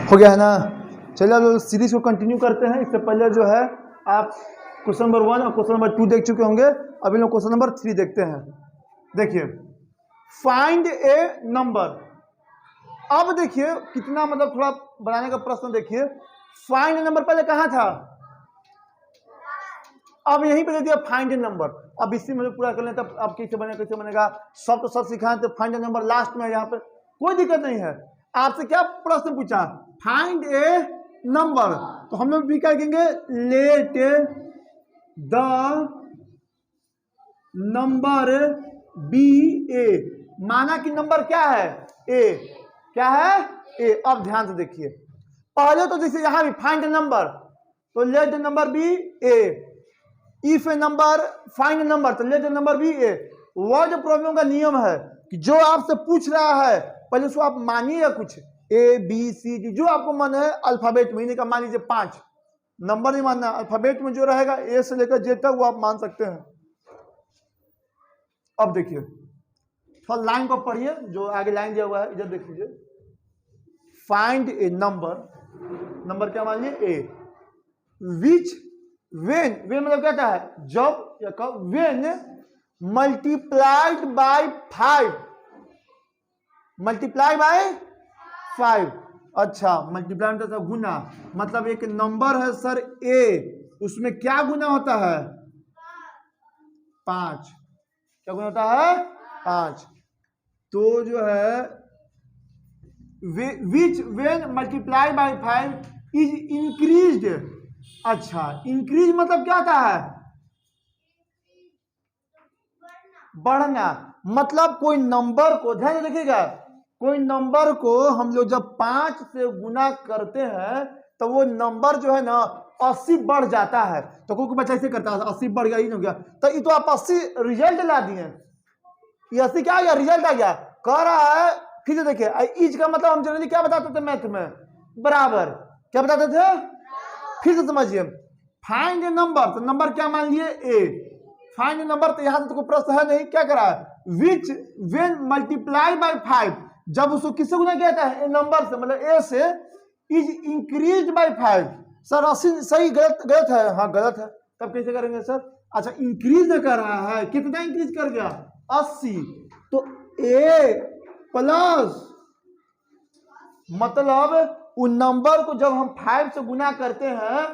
हो गया है ना। चलिए अब सीरीज को कंटिन्यू करते हैं। इससे पहले जो है आप क्वेश्चन नंबर 1 और क्वेश्चन नंबर 2 देख चुके होंगे। अभी लोग क्वेश्चन नंबर 3 देखते हैं। देखिए, फाइंड ए नंबर। अब देखिए कितना मतलब थोड़ा बनाने का प्रश्न देखिए। फाइंड नंबर पहले कहाँ था, अब यहीं पे दे दिया फाइंड नंबर। अब इसी में पूरा कर लें तब अब कैसे बनेगा सब तो सब सिखाएं तो फाइंड नंबर लास्ट में, यहाँ पे कोई दिक्कत नहीं है। आपसे क्या प्रश्न पूछा, फाइंड ए नंबर, तो हम लोग भी क्या कहेंगे, लेट द नंबर बी ए। माना कि नंबर क्या है, ए। क्या है, ए। अब ध्यान से देखिए, पहले तो जैसे यहां भी फाइंड नंबर, तो let the number be a. If a number find number, तो let the number be a. वह जो प्रॉब्लम का नियम है कि जो आपसे पूछ रहा है पहले उसको आप मानिएगा कुछ, ए बी सी डी, जो आपको मन है अल्फाबेट में का, मान लीजिए 5 नंबर नहीं मानना, अल्फाबेट में जो रहेगा ए से लेकर जेड तक वो आप मान सकते हैं। अब देखिए थोड़ा लाइन को पढ़िए, जो आगे लाइन दिया हुआ है इधर देख लीजिए। फाइंड ए नंबर, नंबर क्या मान लीजिए ए, विच वेन, वेन मतलब क्या है, जब या कब, when multiplied by 5, multiply by 5। अच्छा, मल्टीप्लाई मतलब गुना, मतलब एक नंबर है सर ए, उसमें क्या गुना होता है, 5। क्या गुना होता है, 5। तो जो है which when multiply by 5 is increased. अच्छा, इंक्रीज मतलब क्या होता है, बढ़ना। मतलब कोई नंबर को, ध्यान देखिएगा, कोई नंबर को हम लोग जब 5 से गुना करते हैं तो वो नंबर जो है ना 80 बढ़ जाता है। तो कोई बच्चा ऐसे करता है 80 बढ़ गया, ही नहीं हो गया, तो ये तो आप 80 रिजल्ट ला दिए, ये 80 क्या आ गया, रिजल्ट आ गया। कह रहा है फिर से देखिए, इज का मतलब हम जनरली क्या बताते थे मैथ में, बराबर। क्या बताते थे, फिर से समझिए, फाइंड ए नंबर, तो नंबर क्या मान लिए ए, फाइंड नंबर, तो यहां से तो कोई प्रश्न है नहीं, क्या करा है, विच वेन मल्टीप्लाई बाय 5, जब उसको किससे गुना किया जाता है, नंबर से, मतलब ए से, इज इंक्रीज बाय 5। सर 80 सही, गलत, गलत है, हाँ गलत है, तब कैसे करेंगे सर। अच्छा, इंक्रीज न कर रहा है, कितना इंक्रीज कर गया, 80, तो ए प्लस, मतलब उस नंबर को जब हम 5 से गुना करते हैं,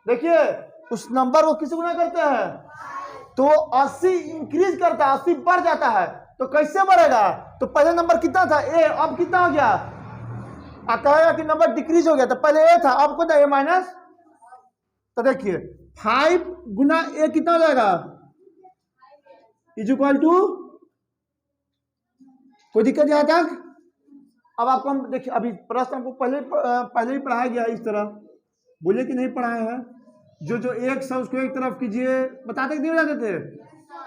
देखिए उस नंबर को किससे गुना करते हैं, तो 80 इंक्रीज करता है, 80 बढ़ जाता है। तो कैसे बढ़ेगा, तो पहले नंबर कितना था ए, अब कितना हो गया, कहेगा कि नंबर डिक्रीज हो गया, तो पहले ए था, अब कितना ए माइनस। तो देखिए 5 गुना ए कितना हो जाएगा, इज इक्वल टू, कोई दिक्कत यहां तक। अब आपको हम देखिए, अभी प्रश्न हमको पहले ही पढ़ाया गया इस तरह, बोले कि नहीं पढ़ाए हैं। जो जो एक्स है उसको एक तरफ कीजिए, बताते नहीं बताते थे,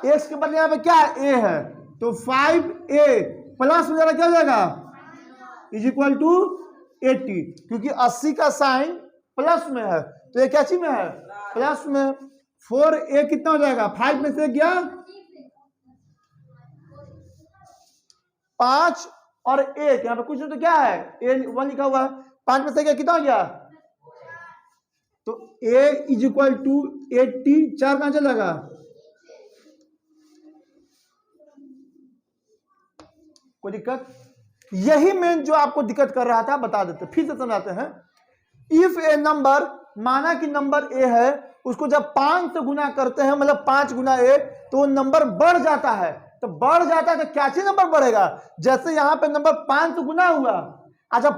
एक्स के बदले यहाँ पे क्या है, ए है, तो 5a प्लस में क्या हो जाएगा, इज इक्वल टू 80, क्योंकि 80 का साइन प्लस में है, तो ये क्या चीज में है, प्लस में। 4a कितना हो जाएगा, 5 में से गया 5 और 1, यहाँ पे कुछ तो क्या है, a1 लिखा हुआ है, 5 में से गया कितना हो गया, तो a इज इक्वल टू 80, 4 कहां चलेगा, कोई दिक्कत। यही मेन जो आपको दिक्कत कर रहा था बता देते, फिर से समझाते हैं। इफ ए नंबर, माना कि नंबर ए है, उसको जब 5 से गुना करते हैं, मतलब 5 गुना ए, तो नंबर बढ़ जाता है। तो बढ़ जाता है तो क्या चीज नंबर बढ़ेगा, जैसे यहां पे नंबर 5 से गुना हुआ, अच्छा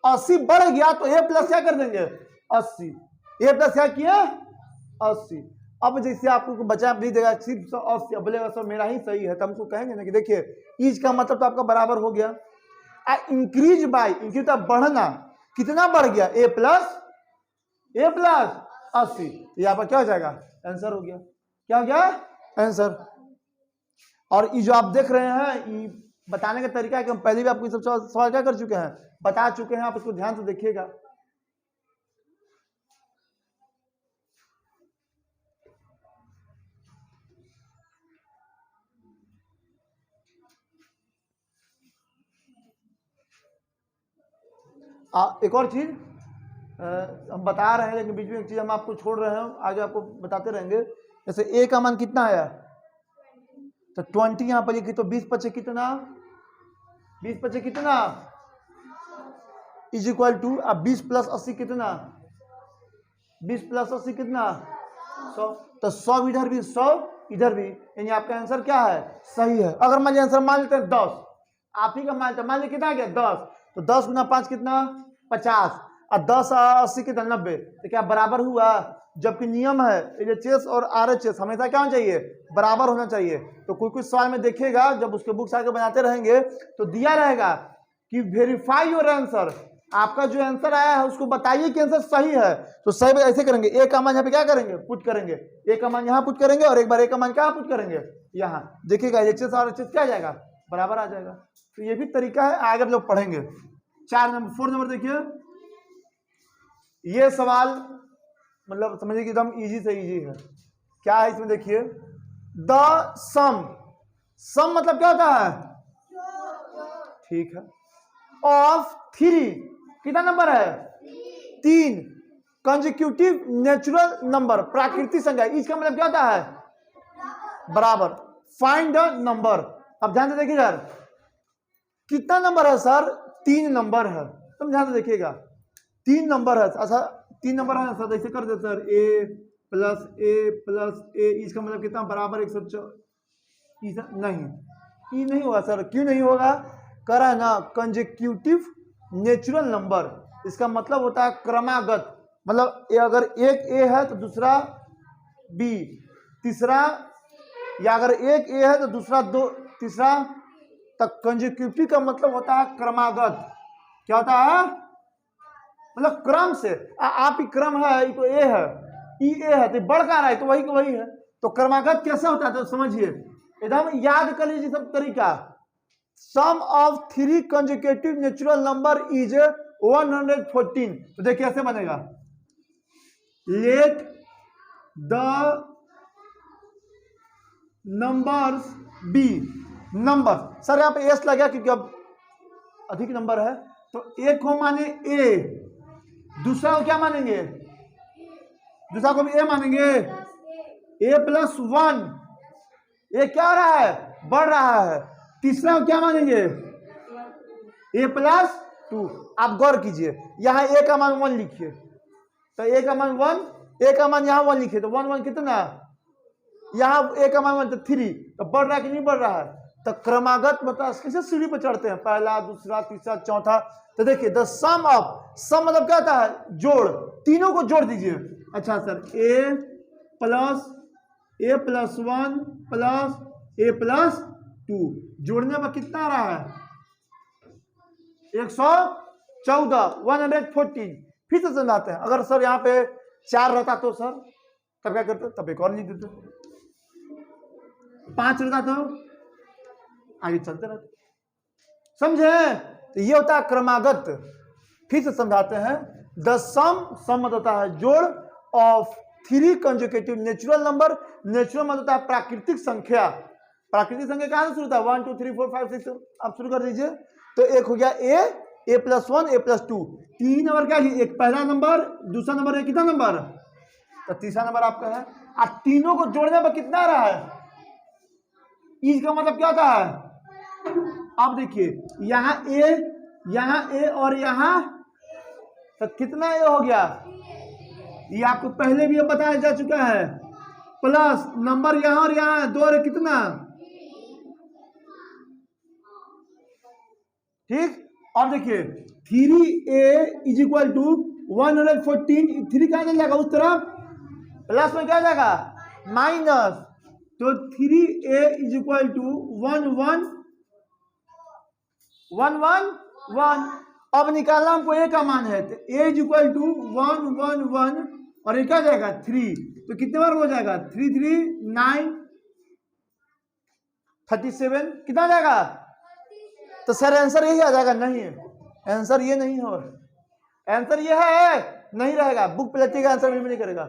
80 बढ़ गया, तो ए प्लस क्या कर देंगे, 80, ए प्लस क्या किया, 80। अब जैसे आपको बचा नहीं देगा, सिर्फ 80 बोलेगा सर मेरा ही सही है, तो हमको कहेंगे ना कि देखिए इज का मतलब तो आपका बराबर हो गया, इंक्रीज बाय, इंक्रीज बढ़ना, कितना बढ़ गया, ए प्लस 80, यहाँ पर क्या हो जाएगा, आंसर हो गया। क्या हो गया, आंसर। और ये जो आप देख रहे हैं, ये बताने का तरीका है कि हम पहले भी आपको सब सवाल क्या कर चुके हैं, बता चुके हैं, आप इसको ध्यान से देखिएगा। एक और चीज हम बता रहे हैं, लेकिन बीच में एक चीज हम आपको छोड़ रहे हैं, आगे आपको बताते रहेंगे। जैसे ए का मान कितना आया, तो 20 यहाँ पर लिखी, तो 20 पचे कितना, 20 पचे कितना इज इक्वल टू, अब 20 प्लस 80 कितना, 20 प्लस 80 कितना 100, तो 100 इधर भी 100 इधर भी, यानी आपका आंसर क्या है, सही है। अगर मान आंसर मान लेते हैं 10, आप ही का मान लेते, मान लीजिए कितना गया 10, तो 10 गुना 5 कितना 50, और 10 80 कितना 90, तो क्या बराबर हुआ। जबकि नियम है एलएचएस और आरएचएस हमेशा क्या होना चाहिए, बराबर होना चाहिए। तो कोई कुछ सवाल में देखिएगा, जब उसके बुक्स आगे बनाते रहेंगे तो दिया रहेगा कि वेरीफाई योर आंसर, आपका जो आंसर आया है उसको बताइए कि आंसर सही है। तो सही ऐसे करेंगे, ए का मान यहाँ पे क्या करेंगे, पुट करेंगे, ए का मान यहाँ पुट करेंगे, और एक बार ए का मान क्या पुट करेंगे यहाँ, देखिएगा एलएचएस और आरएचएस क्या आ जाएगा, बराबर आ जाएगा। तो ये भी तरीका है, आगे हम लोग पढ़ेंगे। 4 नंबर देखिए, ये सवाल मतलब समझिए कि एकदम इजी से इजी है। क्या है इसमें देखिए, द सम, सम मतलब क्या होता है, ठीक है, ऑफ 3, कितना नंबर है 3, कंसेक्यूटिव नेचुरल नंबर, प्राकृतिक संख्या, इसका मतलब क्या होता है, बराबर, फाइंड द नंबर। अब ध्यान से देखिए सर, कितना नंबर है सर, 3 नंबर है, तुम ध्यान से देखिएगा 3 नंबर है। अच्छा 3 नंबर है सर, ऐसे कर दे सर, ए प्लस ए, इसका मतलब कितना, बराबर 104, नहीं, ये नहीं होगा सर, क्यों नहीं होगा, कह रहा है ना कंसेक्यूटिव नेचुरल नंबर, इसका मतलब होता है क्रमागत, मतलब अगर एक ए है तो दूसरा बी, तीसरा, या अगर एक ए है तो दूसरा दो, तीसरा तक। कंसेक्यूटिव का मतलब होता है क्रमागत, क्या होता है, मतलब क्रम से, आप ही क्रम है, तो ए है, ई ए है, तो बढ़ का रहा है, तो वही वही है। तो क्रमागत कैसे होता है, तो समझिए, एकदम याद कर लीजिए सब तरीका। Sum of 3 consecutive natural number is 114, तो देखिए कैसे बनेगा, let the numbers be, number sir यहाँ पे एस लगा क्योंकि अब अधिक नंबर है, तो एक को माने ए, दूसरा को क्या मानेंगे, दूसरा को भी ए मानेंगे, ए प्लस 1, ये क्या हो रहा है, बढ़ रहा है। तीसरा को क्या मानेंगे, ए प्लस 2। आप गौर कीजिए, यहाँ ए का मान 1 लिखिए, तो ए का मान 1, ए का मान यहाँ 1 लिखिए, तो 1 1 कितना, यहाँ ए का मान 1 तो 3, तो बढ़ रहा है कि नहीं बढ़ रहा है। तो क्रमागत मतलब कैसे सीढ़ी पर चढ़ते हैं, पहला दूसरा तीसरा चौथा। तो देखिए द सम ऑफ, सम मतलब क्या होता है, जोड़, तीनों को जोड़ दीजिए। अच्छा सर, ए प्लस 1 प्लस ए प्लस 2, जोड़ने में कितना आ रहा है, 114, 114। फिर से समझाते हैं, अगर सर यहाँ पे 4 रहता तो सर तब क्या करते, तब एक और लिख देते, 5 रहता तो आगे चलते रहते, समझे। तो ये होता है क्रमागत। फिर से समझाते हैं, द सम, सम मतलब होता है जोड़, of 3 consecutive natural number, natural मतलब होता है प्राकृतिक संख्या, प्राकृतिक संख्या कहां से शुरू होता है, 1 2 3 4 5 6, आप शुरू कर दीजिए। तो एक हो गया ए प्लस 1, ए प्लस 2, 3 नंबर क्या है, एक पहला नंबर, दूसरा नंबर है कितना नंबर, तो तीसरा नंबर आपका है। अब तीनों को जोड़ने पर कितना आ रहा है, इसका मतलब क्या होता है, आप देखिए यहाँ ए और यहाँ, तो कितना ए हो गया, ये आपको पहले भी बताया जा चुका है, प्लस नंबर यहाँ और यहाँ 2 और कितना, ठीक। अब देखिए 3a इज इक्वल टू 114, 3 कहाँ जाएगा उस तरफ, प्लस में क्या जाएगा माइनस, तो 3a इज इक्वल टू 111, अब निकालना हमको a का मान है, तो a इज इक्वल टू 111, और ये क्या जाएगा 3, तो कितने बार हो जाएगा, 3 3 9 37, कितना जाएगा, तो सर आंसर यही आ जाएगा, नहीं आंसर ये नहीं हो, आंसर ये है नहीं रहेगा, बुक पे लिखिएगा आंसर भी नहीं करेगा।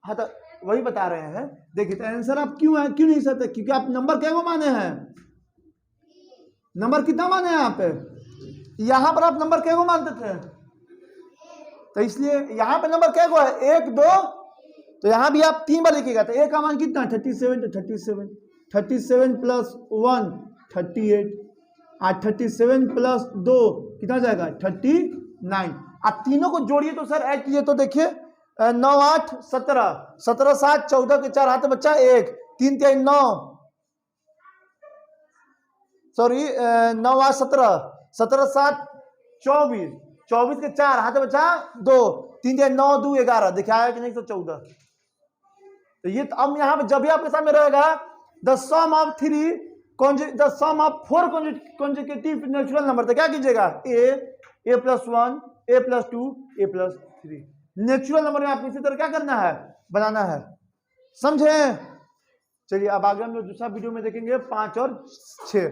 हाँ तो वही बता रहे हैं, देखिए तो आंसर आप क्यों नहीं सकते, क्योंकि आप नंबर क्या को माने हैं, नंबर कितना माने हैं यहाँ पे, यहाँ पर आप नंबर क्या को मानते थे, तो इसलिए यहाँ पे नंबर क्या हुआ है, 1 2, तो यहाँ भी आप 3 बार लिखिएगा। तो ए का मान कितना, 37, तो 37, 37 प्लस 1 38, 37 प्लस 2 कितना जाएगा, 39। आप तीनों को जोड़िए तो सर ऐड कीजिए तो देखिए 9 8 17, 17 7 14 के 4 हाथ बच्चा 1, 3 3 9, सॉरी 9 8 17, 17 7 24, 24 के 4 हाथ बच्चा 2, 3 3 9 2 11, देखिए आया कि नहीं, 114। तो ये तो अब यहाँ पे जब भी आपके सामने रहेगा the sum of 4 consecutive natural number, तो क्या कीजिएगा, a plus 1 a plus 2 a plus 3। Natural number में आपको इसी तरह क्या करना है, बनाना है, समझे। चलिए अब आगे हम लोग दूसरा वीडियो में देखेंगे 5 और 6।